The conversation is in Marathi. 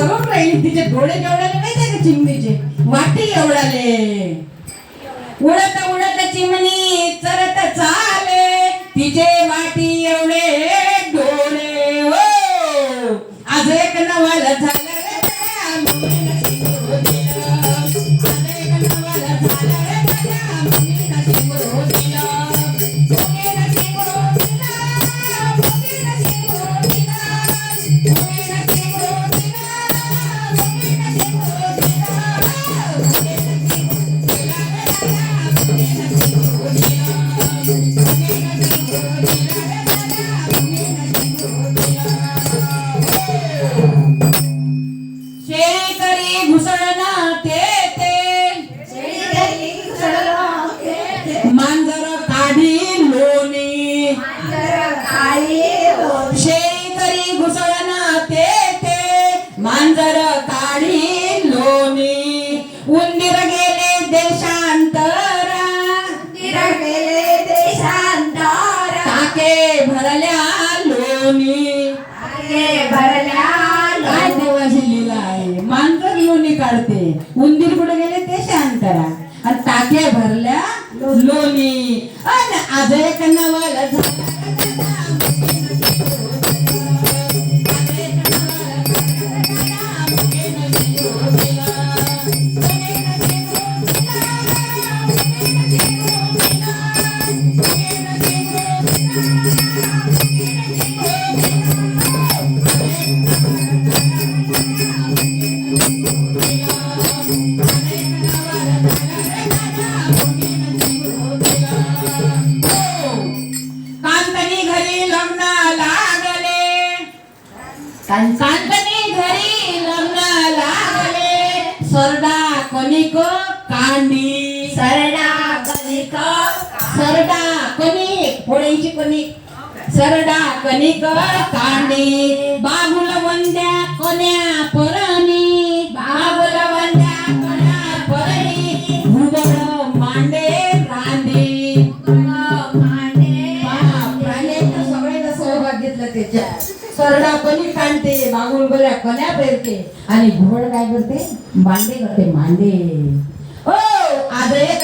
सरून राहिली. तिचे डोळे केवढाले माहितीये का चिमणीचे? वाटी एवढाले. उडत उडत चिमणी चरत चाले, तिचे वाटी एवढे डोळे. हो आज एक नवल झालं रे बघा, मुलीनं शिंगरू दिलं. आज एक नवल झालं रे बघा, मुलीनं शिंगरू दिलं. मुलीनं शिंगरू दिलं, मुलीनं शिंगरू दिलं, मुलीनं शिंगरू दिलं, मुलीनं शिंगरू शेळी करी घुसळणं ते मांजर काढी लोणी. शेळी करी घुसळणं ते मांजर काढी लोणी. उंदीर गेले देशांतरा, टाके भरल्या लोणी. काय देवाची लीला आहे. मांजर लोणी काढते, उंदीर कुठे गेले देशांतरा, आणि टाके भरल्या लोणी. आणि आज एक नवल झालं. कांतनी घरी लग्न लागले, सरडा कणिक कांडी. सरडा कणिक फोडायची कणिक. सरडा कणिक कांडी. बाबुल वंद्या कोण्या परणी, बाबुल वंद्या कोण्या परणी. भुगड मांडे रांदी. प्राण्यांचं सगळ्यांना सहभाग घेतला त्याच्यात. सरडा कणिक काढते, बागुल गोऱ्या कण्या पेरते, आणि घोड काय करते? मांडे करते, मांडे. ओ आज एक